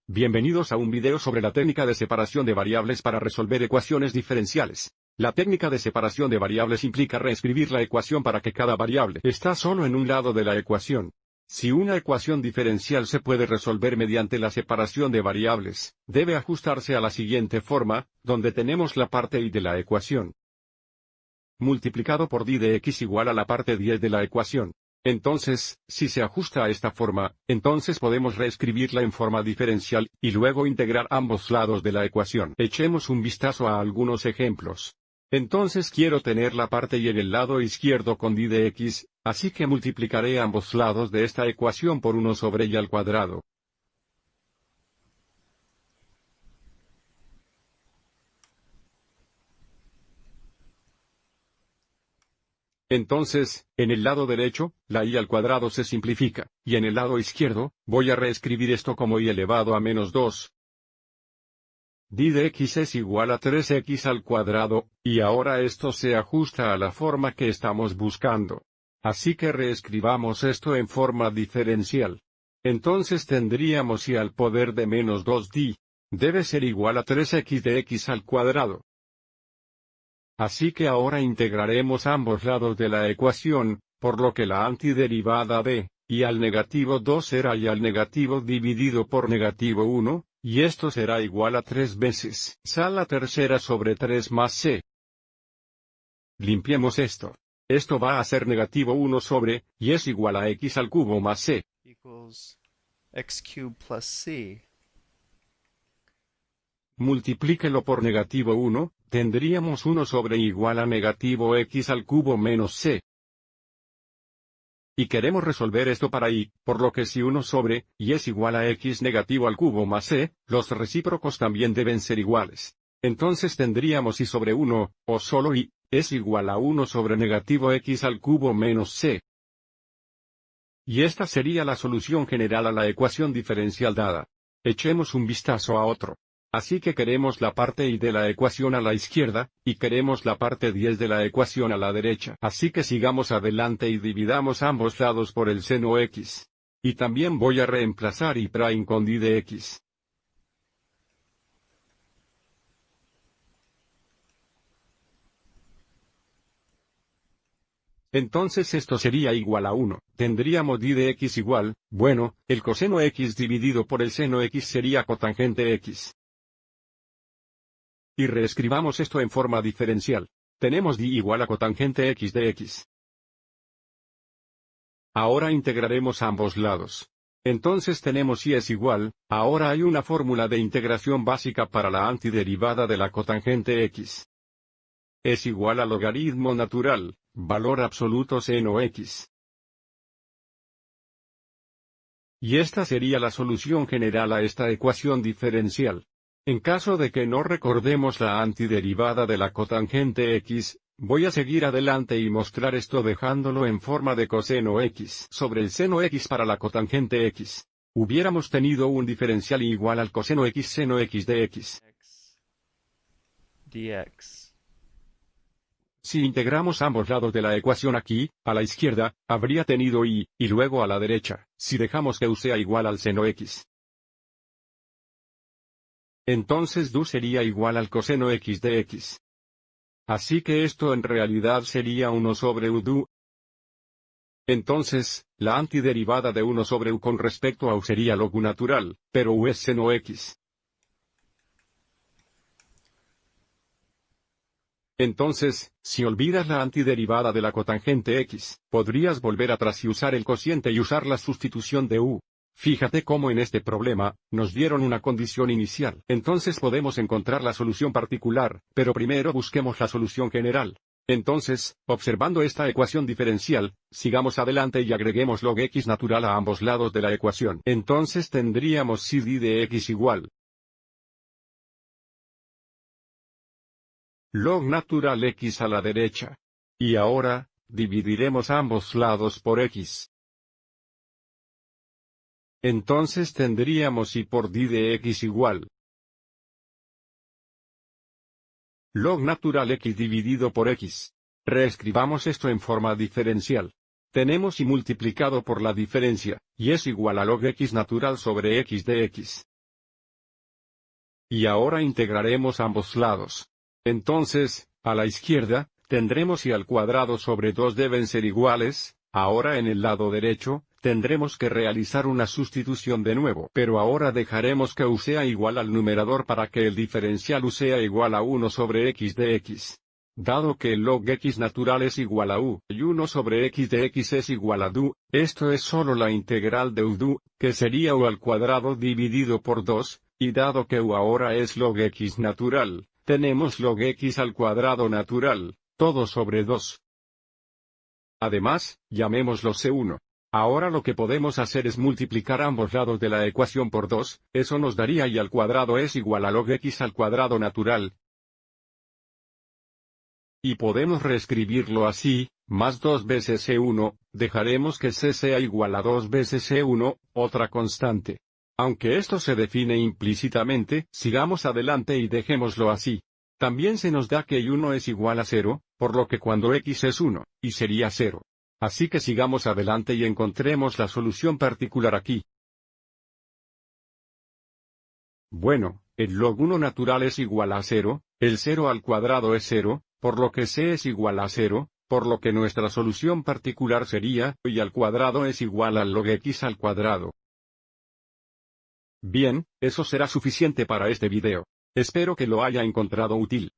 Bienvenidos a un video sobre la técnica de separación de variables para resolver ecuaciones diferenciales. La técnica de separación de variables implica reescribir la ecuación para que cada variable está solo en un lado de la ecuación. Si una ecuación diferencial se puede resolver mediante la separación de variables, debe ajustarse a la siguiente forma, donde tenemos la parte y de la ecuación multiplicado por d de x igual a la parte 10 de la ecuación. Entonces, si se ajusta a esta forma, entonces podemos reescribirla en forma diferencial, y luego integrar ambos lados de la ecuación. Echemos un vistazo a algunos ejemplos. Entonces quiero tener la parte y en el lado izquierdo con d de x, así que multiplicaré ambos lados de esta ecuación por 1 sobre y al cuadrado. Entonces, en el lado derecho, la y al cuadrado se simplifica, y en el lado izquierdo, voy a reescribir esto como y elevado a menos 2. d de x es igual a 3x al cuadrado, y ahora esto se ajusta a la forma que estamos buscando. Así que reescribamos esto en forma diferencial. Entonces tendríamos y al poder de menos 2d debe ser igual a 3x de x al cuadrado. Así que ahora integraremos ambos lados de la ecuación, por lo que la antiderivada de y al negativo 2 será y al negativo dividido por negativo 1, y esto será igual a 3 veces a la tercera sobre 3 más c. Limpiemos esto. Esto va a ser negativo 1 sobre, y es igual a x al cubo más c. Equals x cubed plus c. Multiplíquelo por negativo 1, tendríamos 1 sobre igual a negativo x al cubo menos c. Y queremos resolver esto para y, por lo que si 1 sobre, y es igual a x negativo al cubo más c, los recíprocos también deben ser iguales. Entonces tendríamos y sobre 1, o solo y, es igual a 1 sobre negativo x al cubo menos c. Y esta sería la solución general a la ecuación diferencial dada. Echemos un vistazo a otro. Así que queremos la parte y de la ecuación a la izquierda, y queremos la parte 10 de la ecuación a la derecha. Así que sigamos adelante y dividamos ambos lados por el seno x. Y también voy a reemplazar y prime con d de x. Entonces esto sería igual a 1. Tendríamos d de x igual, bueno, el coseno x dividido por el seno x sería cotangente x. Y reescribamos esto en forma diferencial. Tenemos d igual a cotangente x de x. Ahora integraremos ambos lados. Entonces tenemos y es igual, ahora hay una fórmula de integración básica para la antiderivada de la cotangente x. Es igual a logaritmo natural, valor absoluto seno x. Y esta sería la solución general a esta ecuación diferencial. En caso de que no recordemos la antiderivada de la cotangente x, voy a seguir adelante y mostrar esto dejándolo en forma de coseno x sobre el seno x para la cotangente x. Hubiéramos tenido un diferencial igual al coseno x seno x de x. X dx. Si integramos ambos lados de la ecuación aquí, a la izquierda, habría tenido y luego a la derecha, si dejamos que u sea igual al seno x. Entonces d sería igual al coseno x de x. Así que esto en realidad sería 1 sobre u. Entonces, la antiderivada de 1 sobre u con respecto a u sería log u natural, pero u es seno x. Entonces, si olvidas la antiderivada de la cotangente x, podrías volver atrás y usar el cociente y usar la sustitución de u. Fíjate cómo en este problema, nos dieron una condición inicial. Entonces podemos encontrar la solución particular, pero primero busquemos la solución general. Entonces, observando esta ecuación diferencial, sigamos adelante y agreguemos log x natural a ambos lados de la ecuación. Entonces tendríamos si d de x igual log natural x a la derecha. Y ahora, dividiremos ambos lados por x. Entonces tendríamos y por d de x igual log natural x dividido por x. Reescribamos esto en forma diferencial. Tenemos y multiplicado por la diferencia, y es igual a log x natural sobre x de x. Y ahora integraremos ambos lados. Entonces, a la izquierda, tendremos y al cuadrado sobre 2 deben ser iguales. Ahora en el lado derecho, tendremos que realizar una sustitución de nuevo. Pero ahora dejaremos que u sea igual al numerador para que el diferencial u sea igual a 1 sobre x de x. Dado que el log x natural es igual a u, y 1 sobre x de x es igual a du, esto es solo la integral de u du, que sería u al cuadrado dividido por 2, y dado que u ahora es log x natural, tenemos log x al cuadrado natural, todo sobre 2. Además, llamémoslo C1. Ahora lo que podemos hacer es multiplicar ambos lados de la ecuación por 2, eso nos daría y al cuadrado es igual a log x al cuadrado natural. Y podemos reescribirlo así, más 2 veces C1, dejaremos que C sea igual a 2 veces C1, otra constante. Aunque esto se define implícitamente, sigamos adelante y dejémoslo así. También se nos da que y1 es igual a 0, por lo que cuando x es 1, y sería 0. Así que sigamos adelante y encontremos la solución particular aquí. Bueno, el log 1 natural es igual a 0, el 0 al cuadrado es 0, por lo que c es igual a 0, por lo que nuestra solución particular sería, y al cuadrado es igual al log x al cuadrado. Bien, eso será suficiente para este video. Espero que lo haya encontrado útil.